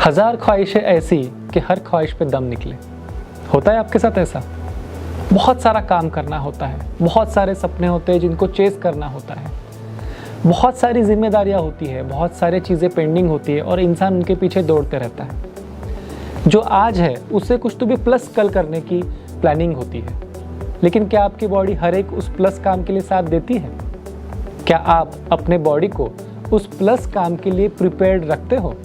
हजार ख्वाहिशें ऐसी कि हर ख्वाहिश पे दम निकले। होता है आपके साथ ऐसा? बहुत सारा काम करना होता है, बहुत सारे सपने होते हैं जिनको चेस करना होता है, बहुत सारी जिम्मेदारियां होती है, बहुत सारी चीज़ें पेंडिंग होती है और इंसान उनके पीछे दौड़ते रहता है। जो आज है उससे कुछ तो भी प्लस कल करने की प्लानिंग होती है, लेकिन क्या आपकी बॉडी हर एक उस प्लस काम के लिए साथ देती है? क्या आप अपने बॉडी को उस प्लस काम के लिए प्रिपेयर्ड रखते हो?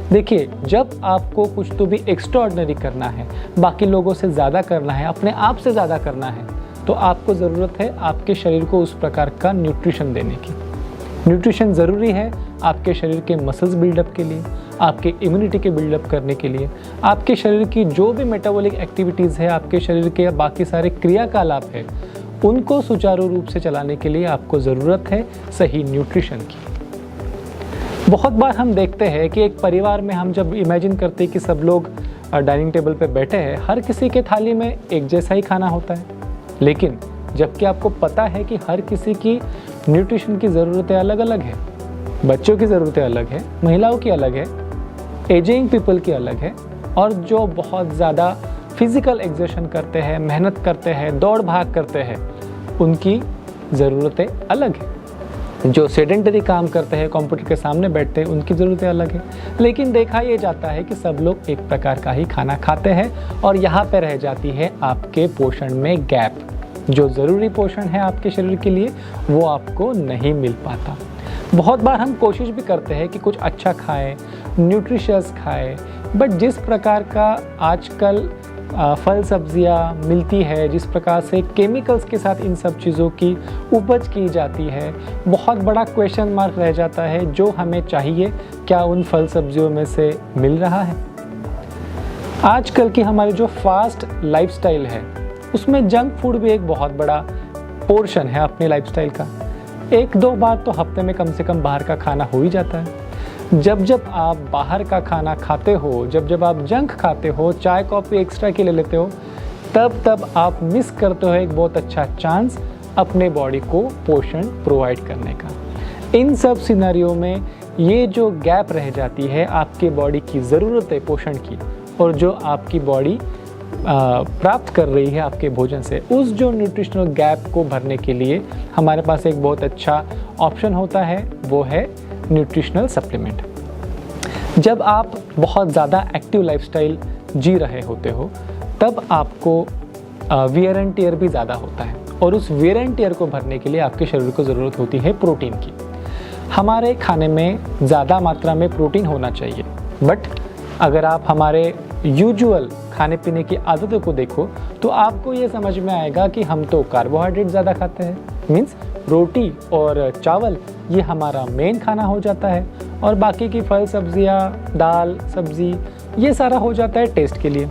देखिए, जब आपको कुछ तो भी एक्स्ट्राऑर्डिनरी करना है, बाकी लोगों से ज़्यादा करना है, अपने आप से ज़्यादा करना है, तो आपको ज़रूरत है आपके शरीर को उस प्रकार का न्यूट्रिशन देने की। न्यूट्रिशन ज़रूरी है आपके शरीर के मसल्स बिल्डअप के लिए, आपके इम्यूनिटी के बिल्डअप करने के लिए, आपके शरीर की जो भी मेटाबॉलिक एक्टिविटीज़ है, आपके शरीर के बाकी सारे क्रियाकलाप है, उनको सुचारू रूप से चलाने के लिए आपको ज़रूरत है सही न्यूट्रिशन की। बहुत बार हम देखते हैं कि एक परिवार में हम जब इमेजिन करते हैं कि सब लोग डाइनिंग टेबल पे बैठे हैं, हर किसी के थाली में एक जैसा ही खाना होता है, लेकिन जबकि आपको पता है कि हर किसी की न्यूट्रिशन की ज़रूरतें अलग अलग है। बच्चों की ज़रूरतें अलग है, महिलाओं की अलग है, एजिंग पीपल की अलग है, और जो बहुत ज़्यादा फिज़िकल एक्सर्शन करते हैं, मेहनत करते हैं, दौड़ भाग करते हैं, उनकी ज़रूरतें अलग है। जो सेडेंटरी काम करते हैं, कंप्यूटर के सामने बैठते हैं, उनकी ज़रूरतें अलग है। लेकिन देखा ये जाता है कि सब लोग एक प्रकार का ही खाना खाते हैं और यहाँ पे रह जाती है आपके पोषण में गैप। जो ज़रूरी पोषण है आपके शरीर के लिए वो आपको नहीं मिल पाता। बहुत बार हम कोशिश भी करते हैं कि कुछ अच्छा खाएं, न्यूट्रिशियस खाएं, बट जिस प्रकार का आजकल फल सब्जियां मिलती है, जिस प्रकार से केमिकल्स के साथ इन सब चीज़ों की उपज की जाती है, बहुत बड़ा क्वेश्चन मार्क रह जाता है। जो हमें चाहिए क्या उन फल सब्जियों में से मिल रहा है? आजकल की हमारी जो फास्ट लाइफस्टाइल है उसमें जंक फूड भी एक बहुत बड़ा पोर्शन है अपनी लाइफस्टाइल का। एक दो बार तो हफ्ते में कम से कम बाहर का खाना हो ही जाता है। जब जब आप बाहर का खाना खाते हो, जब जब आप जंक खाते हो, चाय कॉफ़ी एक्स्ट्रा के ले लेते हो, तब तब आप मिस करते हो एक बहुत अच्छा चांस अपने बॉडी को पोषण प्रोवाइड करने का। इन सब सिनेरियो में ये जो गैप रह जाती है आपके बॉडी की ज़रूरत है पोषण की, और जो आपकी बॉडी प्राप्त कर रही है आपके भोजन से, उस जो न्यूट्रिशनल गैप को भरने के लिए हमारे पास एक बहुत अच्छा ऑप्शन होता है, वो है न्यूट्रिशनल सप्लीमेंट। जब आप बहुत ज़्यादा एक्टिव लाइफस्टाइल जी रहे होते हो, तब आपको वियर एंड टियर भी ज़्यादा होता है, और उस वियर एंड टियर को भरने के लिए आपके शरीर को ज़रूरत होती है प्रोटीन की। हमारे खाने में ज़्यादा मात्रा में प्रोटीन होना चाहिए, बट अगर आप हमारे यूजुअल खाने पीने की आदतों को देखो तो आपको ये समझ में आएगा कि हम तो कार्बोहाइड्रेट ज़्यादा खाते हैं, मीन्स रोटी और चावल ये हमारा मेन खाना हो जाता है, और बाकी की फल सब्जियां, दाल, सब्जी ये सारा हो जाता है टेस्ट के लिए।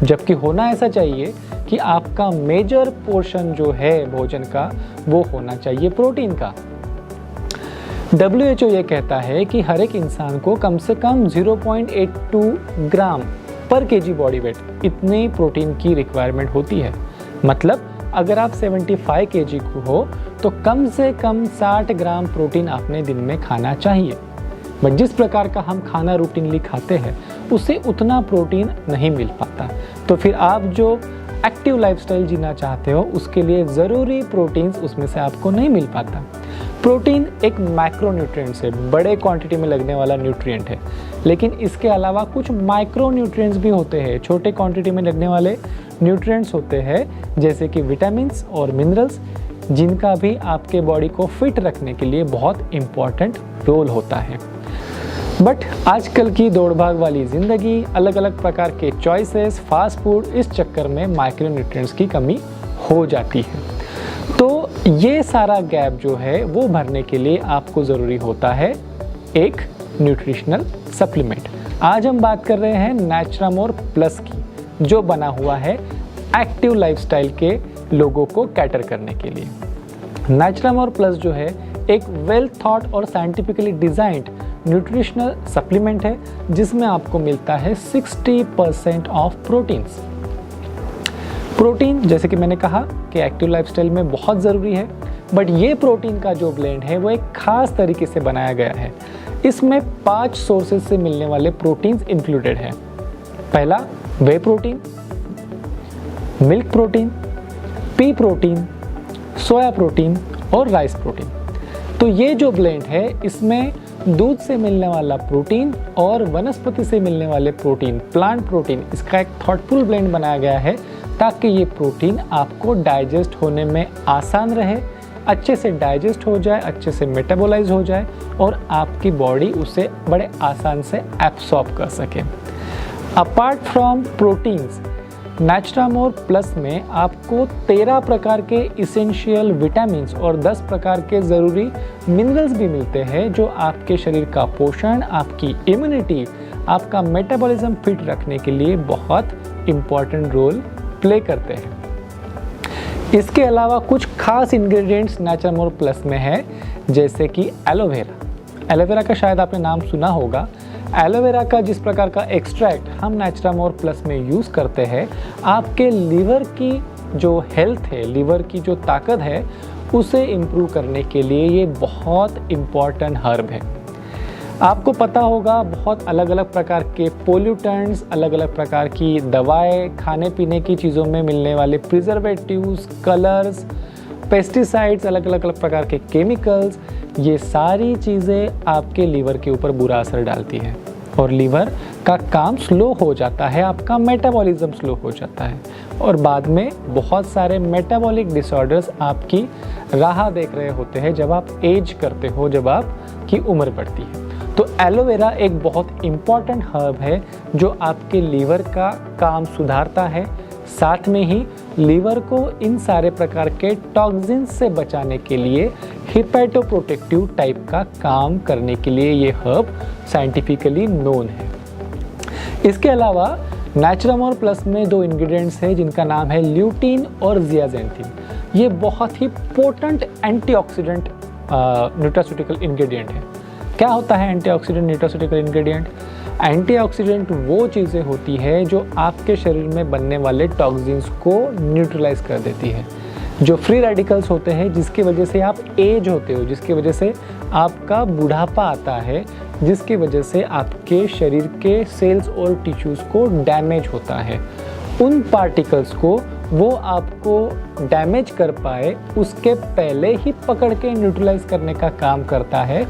जबकि होना ऐसा चाहिए कि आपका मेजर पोर्शन जो है भोजन का वो होना चाहिए प्रोटीन का। WHO ये कहता है कि हर एक इंसान को कम से कम 0.82 ग्राम पर केजी बॉडी वेट इतने प्रोटीन की रिक्वायरमेंट होती है। मतलब अगर आप 75 केजी को हो तो कम से कम 60 ग्राम प्रोटीन आपने दिन में खाना चाहिए। बट जिस प्रकार का हम खाना रूटीनली खाते हैं उससे उतना प्रोटीन नहीं मिल पाता, तो फिर आप जो एक्टिव लाइफस्टाइल जीना चाहते हो उसके लिए ज़रूरी प्रोटीन्स उसमें से आपको नहीं मिल पाता। प्रोटीन एक मैक्रोन्यूट्रिएंट्स है, बड़े क्वांटिटी में लगने वाला न्यूट्रिएंट है, लेकिन इसके अलावा कुछ माइक्रो न्यूट्रिएंट्स भी होते हैं, छोटे क्वांटिटी में लगने वाले न्यूट्रिएंट्स होते हैं, जैसे कि विटामिन्स और मिनरल्स, जिनका भी आपके बॉडी को फिट रखने के लिए बहुत इम्पॉर्टेंट रोल होता है। बट आजकल की दौड़ भाग वाली ज़िंदगी, अलग अलग प्रकार के चॉइसेस, फास्ट फूड, इस चक्कर में माइक्रो न्यूट्रिएंट्स की कमी हो जाती है। तो ये सारा गैप जो है वो भरने के लिए आपको ज़रूरी होता है एक न्यूट्रिशनल सप्लीमेंट। आज हम बात कर रहे हैं नैचुरामोर प्लस की, जो बना हुआ है एक्टिव लाइफस्टाइल के लोगों को कैटर करने के लिए। नैचुरामोर प्लस जो है एक वेल थॉट और साइंटिफिकली डिज़ाइंड न्यूट्रिशनल सप्लीमेंट है, जिसमें आपको मिलता है 60% ऑफ प्रोटीन्स। प्रोटीन जैसे कि मैंने कहा कि एक्टिव लाइफस्टाइल में बहुत ज़रूरी है, बट ये प्रोटीन का जो ब्लेंड है वो एक ख़ास तरीके से बनाया गया है। इसमें 5 सोर्सेज से मिलने वाले प्रोटीन्स इंक्लूडेड हैं। पहला whey protein, milk protein, pea protein, soya protein और राइस प्रोटीन। तो ये जो ब्लेंड है इसमें दूध से मिलने वाला प्रोटीन और वनस्पति से मिलने वाले प्रोटीन, प्लांट प्रोटीन, इसका एक थॉटफुल ब्लेंड बनाया गया है ताकि ये प्रोटीन आपको डाइजेस्ट होने में आसान रहे, अच्छे से डाइजेस्ट हो जाए, अच्छे से मेटाबोलाइज हो जाए और आपकी बॉडी उसे बड़े आसान से एब्सॉर्ब कर सके। अपार्ट फ्रॉम प्रोटीन्स, नेचुरामोर प्लस में आपको 13 प्रकार के इसेंशियल विटामिन्स और 10 प्रकार के ज़रूरी मिनरल्स भी मिलते हैं जो आपके शरीर का पोषण, आपकी इम्यूनिटी, आपका मेटाबॉलिज्म फिट रखने के लिए बहुत इम्पॉर्टेंट रोल प्ले करते हैं। इसके अलावा कुछ खास इंग्रेडिएंट्स नेचुरामोर प्लस में है, जैसे कि एलोवेरा। एलोवेरा का शायद आपने नाम सुना होगा। एलोवेरा का जिस प्रकार का एक्सट्रैक्ट हम नेचुरामोर प्लस में यूज़ करते हैं, आपके लीवर की जो हेल्थ है, लीवर की जो ताकत है, उसे इम्प्रूव करने के लिए ये बहुत इम्पॉर्टेंट हर्ब है। आपको पता होगा बहुत अलग अलग प्रकार के पोल्यूटेंट्स, अलग अलग प्रकार की दवाएं, खाने पीने की चीज़ों में मिलने वाले प्रिजर्वेटिव्स, कलर्स, पेस्टिसाइड्स, अलग अलग प्रकार के केमिकल्स, ये सारी चीज़ें आपके लीवर के ऊपर बुरा असर डालती है और लीवर का काम स्लो हो जाता है, आपका मेटाबॉलिज्म स्लो हो जाता है और बाद में बहुत सारे मेटाबॉलिक डिसऑर्डर्स आपकी राह देख रहे होते हैं जब आप एज करते हो, जब आपकी उम्र बढ़ती है। तो एलोवेरा एक बहुत इम्पॉर्टेंट हर्ब है जो आपके लीवर का काम सुधारता है, साथ में ही लीवर को इन सारे प्रकार के टॉक्सिन्स से बचाने के लिए हिपैटोप्रोटेक्टिव टाइप का काम करने के लिए ये हर्ब साइंटिफिकली नोन है। इसके अलावा नेचुरामोर प्लस में 2 इंग्रेडिएंट्स हैं जिनका नाम है ल्यूटीन और ज़ियाज़ेंथिन। ये बहुत ही पोटेंट एंटीऑक्सीडेंट न्यूट्रास्यूटिकल इंग्रेडिएंट है। क्या होता है एंटीऑक्सीडेंट न्यूट्रास्यूटिकल इंग्रेडिएंट? एंटीऑक्सीडेंट वो चीज़ें होती है जो आपके शरीर में बनने वाले टॉक्सिन्स को न्यूट्रलाइज कर देती है। जो फ्री रेडिकल्स होते हैं जिसकी वजह से आप एज होते हो, जिसकी वजह से आपका बुढ़ापा आता है, जिसकी वजह से आपके शरीर के सेल्स और टिश्यूज़ को डैमेज होता है, उन पार्टिकल्स को वो आपको डैमेज कर पाए उसके पहले ही पकड़ के न्यूट्रलाइज करने का काम करता है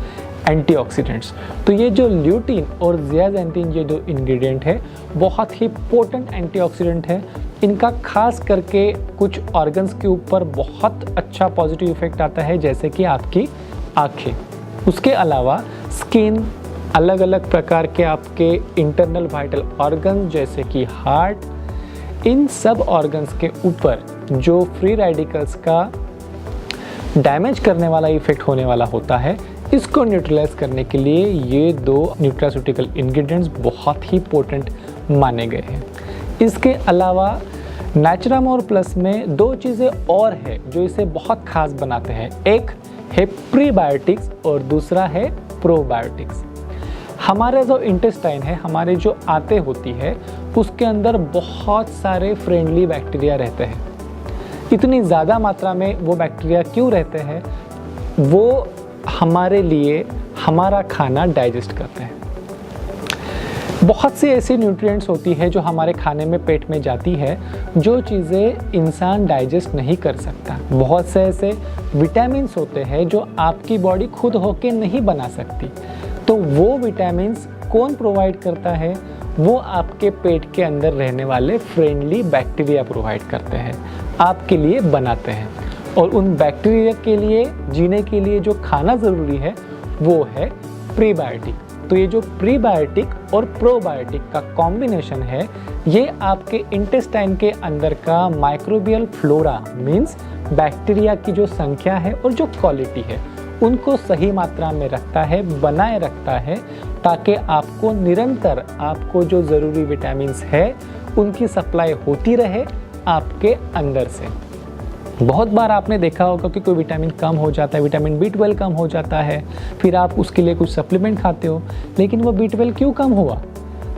एंटीऑक्सीडेंट्स। तो ये जो ल्यूटीन और ज़ियाज़ेंथिन ये 2 इंग्रेडिएंट है बहुत ही पोटेंट एंटीऑक्सीडेंट है। इनका खास करके कुछ ऑर्गन्स के ऊपर बहुत अच्छा पॉजिटिव इफेक्ट आता है, जैसे कि आपकी आँखें। उसके अलावा स्किन, अलग अलग प्रकार के आपके इंटरनल वाइटल ऑर्गन्स जैसे कि हार्ट, इन सब ऑर्गन्स के ऊपर जो फ्री रेडिकल्स का डैमेज करने वाला इफेक्ट होने वाला होता है, इसको न्यूट्रलाइज करने के लिए ये 2 न्यूट्रास्यूटिकल इंग्रेडिएंट्स बहुत ही पोटेंट माने गए हैं। इसके अलावा नेचुरामोर प्लस में 2 चीज़ें और है जो इसे बहुत खास बनाते हैं। एक है प्रीबायोटिक्स और दूसरा है प्रोबायोटिक्स। हमारे जो इंटेस्टाइन है, हमारे जो आंतें होती है, उसके अंदर बहुत सारे फ्रेंडली बैक्टीरिया रहते हैं। इतनी ज़्यादा मात्रा में वो बैक्टीरिया क्यों रहते हैं? वो हमारे लिए हमारा खाना डाइजेस्ट करते हैं। बहुत सी ऐसी न्यूट्रिएंट्स होती है जो हमारे खाने में, पेट में जाती है, जो चीज़ें इंसान डाइजेस्ट नहीं कर सकता। बहुत से ऐसे विटामिन्स होते हैं जो आपकी बॉडी खुद होके नहीं बना सकती। तो वो विटामिन्स कौन प्रोवाइड करता है? वो आपके पेट के अंदर रहने वाले फ्रेंडली बैक्टीरिया प्रोवाइड करते हैं, आपके लिए बनाते हैं। और उन बैक्टीरिया के लिए जीने के लिए जो खाना ज़रूरी है वो है प्रीबायोटिक। तो ये जो प्रीबायोटिक और प्रोबायोटिक का कॉम्बिनेशन है, ये आपके इंटेस्टाइन के अंदर का माइक्रोबियल फ्लोरा मीन्स बैक्टीरिया की जो संख्या है और जो क्वालिटी है, उनको सही मात्रा में रखता है, बनाए रखता है, ताकि आपको निरंतर आपको जो ज़रूरी विटामिन्स है उनकी सप्लाई होती रहे आपके अंदर से। बहुत बार आपने देखा होगा कि कोई विटामिन कम हो जाता है, विटामिन B12 कम हो जाता है, फिर आप उसके लिए कुछ सप्लीमेंट खाते हो, लेकिन वो B12 क्यों कम हुआ?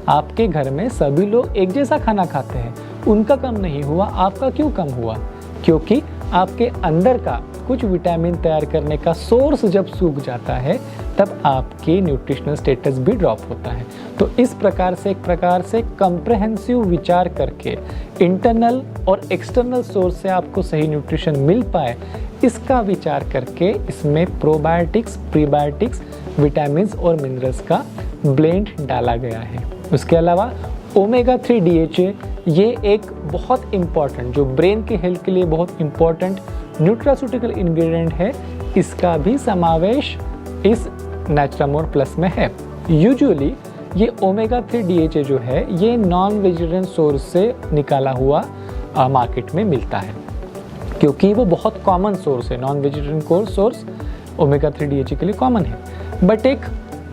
आपके घर में सभी लोग एक जैसा खाना खाते हैं, उनका कम नहीं हुआ, आपका क्यों कम हुआ? क्योंकि आपके अंदर का कुछ विटामिन तैयार करने का सोर्स जब सूख जाता है तब आपके न्यूट्रिशनल स्टेटस भी ड्रॉप होता है। तो इस प्रकार से एक प्रकार से कंप्रहेंसिव विचार करके इंटरनल और एक्सटर्नल सोर्स से आपको सही न्यूट्रिशन मिल पाए, इसका विचार करके इसमें प्रोबायोटिक्स, प्रीबायोटिक्स, विटामिन्स और मिनरल्स का ब्लेंड डाला गया है। उसके अलावा ओमेगा 3 DHA ये एक बहुत इम्पॉर्टेंट, जो ब्रेन के हेल्थ के लिए बहुत इम्पॉर्टेंट न्यूट्रास्यूटिकल इंग्रेडिएंट है, इसका भी समावेश इस नेचुरामोर प्लस में है। यूजुअली ये ओमेगा 3 DHA जो है ये नॉन वेजिटेरियन सोर्स से निकाला हुआ मार्केट में मिलता है, क्योंकि वो बहुत कॉमन सोर्स है। Non vegetarian source omega 3 DHA के लिए कॉमन है। बट एक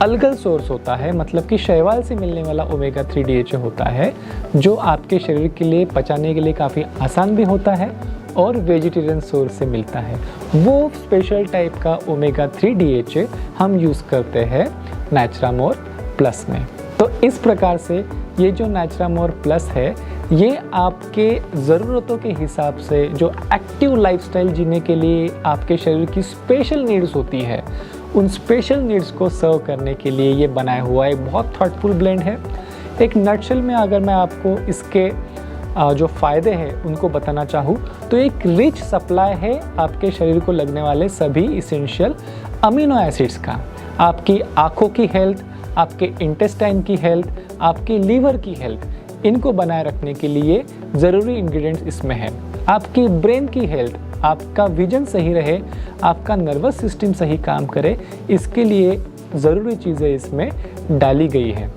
अलगल सोर्स होता है, मतलब कि शैवाल से मिलने वाला ओमेगा 3 DHA होता है, जो आपके शरीर के लिए पचाने के लिए काफ़ी आसान भी होता है और वेजिटेरियन सोर्स से मिलता है। वो स्पेशल टाइप का ओमेगा 3 DHA हम यूज़ करते हैं नेचुरामोर प्लस में। तो इस प्रकार से ये जो नेचुरामोर प्लस है ये आपके ज़रूरतों के हिसाब से, जो एक्टिव लाइफस्टाइल जीने के लिए आपके शरीर की स्पेशल नीड्स होती है, उन स्पेशल नीड्स को सर्व करने के लिए ये बनाया हुआ एक बहुत थॉटफुल ब्लेंड है। एक नटशेल में अगर मैं आपको इसके जो फ़ायदे हैं उनको बताना चाहूँ तो एक रिच सप्लाई है आपके शरीर को लगने वाले सभी इसेंशियल अमीनो एसिड्स का। आपकी आँखों की हेल्थ, आपके इंटेस्टाइन की हेल्थ, आपके लीवर की हेल्थ, इनको बनाए रखने के लिए ज़रूरी इंग्रेडिएंट्स इसमें है। आपकी ब्रेन की हेल्थ, आपका विजन सही रहे, आपका नर्वस सिस्टम सही काम करे, इसके लिए ज़रूरी चीज़ें इसमें डाली गई है।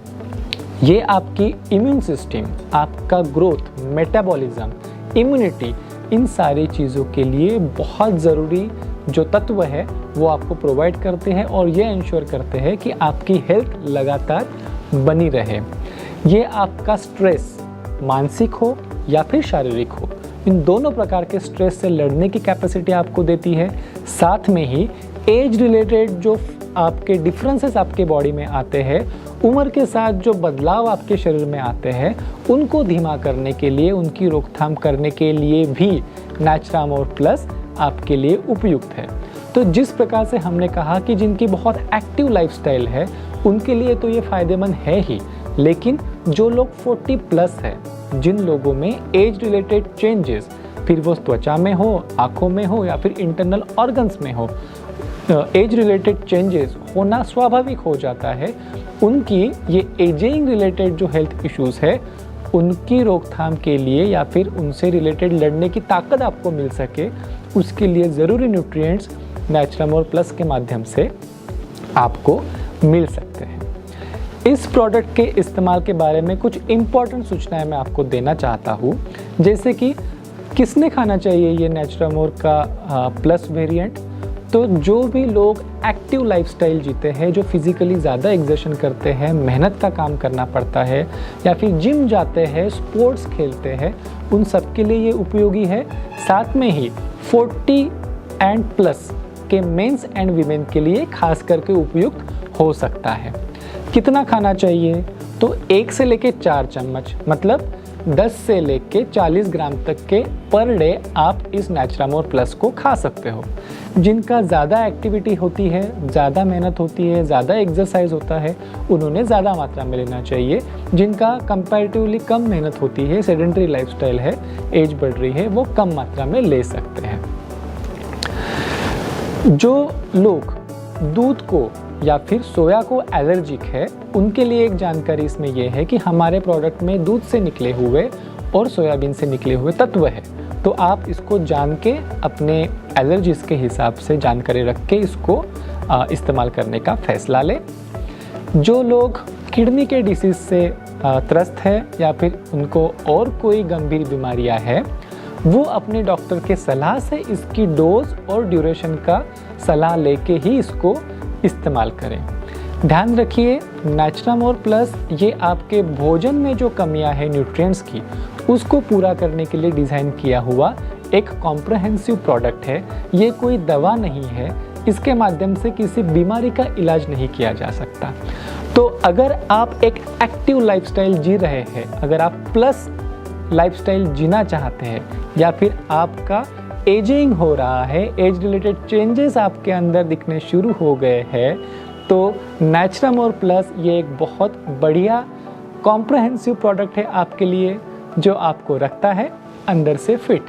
ये आपकी इम्यून सिस्टम, आपका ग्रोथ, मेटाबॉलिज्म, इम्यूनिटी, इन सारी चीज़ों के लिए बहुत ज़रूरी जो तत्व है वो आपको प्रोवाइड करते हैं और ये इंश्योर करते हैं कि आपकी हेल्थ लगातार बनी रहे। ये आपका स्ट्रेस, मानसिक हो या फिर शारीरिक हो, इन दोनों प्रकार के स्ट्रेस से लड़ने की कैपेसिटी आपको देती है। साथ में ही एज रिलेटेड जो आपके डिफरेंसेस आपके बॉडी में आते हैं, उम्र के साथ जो बदलाव आपके शरीर में आते हैं, उनको धीमा करने के लिए, उनकी रोकथाम करने के लिए भी नेचुरामोर प्लस आपके लिए उपयुक्त है। तो जिस प्रकार से हमने कहा कि जिनकी बहुत एक्टिव लाइफस्टाइल है उनके लिए तो ये फ़ायदेमंद है ही, लेकिन जो लोग 40 प्लस है, जिन लोगों में एज रिलेटेड चेंजेस, फिर वो त्वचा में हो, आँखों में हो या फिर इंटरनल ऑर्गन्स में हो, एज रिलेटेड चेंजेस होना स्वाभाविक हो जाता है, उनकी ये एजिंग रिलेटेड जो हेल्थ इश्यूज़ है उनकी रोकथाम के लिए या फिर उनसे रिलेटेड लड़ने की ताकत आपको मिल सके, उसके लिए ज़रूरी न्यूट्रिएंट्स नेचुरामोर प्लस के माध्यम से आपको मिल सकते हैं। इस प्रोडक्ट के इस्तेमाल के बारे में कुछ इम्पॉर्टेंट सूचनाएं मैं आपको देना चाहता हूँ, जैसे कि किसने खाना चाहिए ये नेचुरामोर का प्लस वेरिएंट। तो जो भी लोग एक्टिव लाइफस्टाइल जीते हैं, जो फिज़िकली ज़्यादा एक्सर्शन करते हैं, मेहनत का काम करना पड़ता है या फिर जिम जाते हैं, स्पोर्ट्स खेलते हैं, उन सब के लिए ये उपयोगी है। साथ में ही 40 एंड प्लस के मेंस एंड वीमेन के लिए खास करके उपयुक्त हो सकता है। कितना खाना चाहिए? तो 1 से लेके 4 चम्मच, मतलब 10 से लेके 40 ग्राम तक के पर डे आप इस नेचुरामोर प्लस को खा सकते हो। जिनका ज़्यादा एक्टिविटी होती है, ज़्यादा मेहनत होती है, ज़्यादा एक्सरसाइज होता है, उन्होंने ज़्यादा मात्रा में लेना चाहिए। जिनका कंपैरेटिवली कम मेहनत होती है, सेडेंटरी लाइफस्टाइल है, एज बढ़ रही है, वो कम मात्रा में ले सकते हैं। जो लोग दूध को या फिर सोया को एलर्जिक है, उनके लिए एक जानकारी इसमें यह है कि हमारे प्रोडक्ट में दूध से निकले हुए और सोयाबीन से निकले हुए तत्व है, तो आप इसको जान के अपने एलर्जीज के हिसाब से जानकारी रख के इसको इस्तेमाल करने का फैसला लें। जो लोग किडनी के डिसीज़ से त्रस्त है या फिर उनको और कोई गंभीर बीमारियां हैं, वो अपने डॉक्टर के सलाह से इसकी डोज और ड्यूरेशन का सलाह लेके ही इसको इस्तेमाल करें। ध्यान रखिए, नेचुरामोर प्लस ये आपके भोजन में जो कमियां हैं न्यूट्रिएंट्स की, उसको पूरा करने के लिए डिज़ाइन किया हुआ एक कॉम्प्रहेंसिव प्रोडक्ट है। ये कोई दवा नहीं है, इसके माध्यम से किसी बीमारी का इलाज नहीं किया जा सकता। तो अगर आप एक एक्टिव लाइफस्टाइल जी रहे हैं, अगर आप प्लस लाइफस्टाइल जीना चाहते हैं या फिर आपका एजिंग हो रहा है, एज रिलेटेड चेंजेस आपके अंदर दिखने शुरू हो गए हैं, तो नेचुरामोर प्लस ये एक बहुत बढ़िया कॉम्प्रहेंसिव प्रोडक्ट है आपके लिए, जो आपको रखता है अंदर से फिट।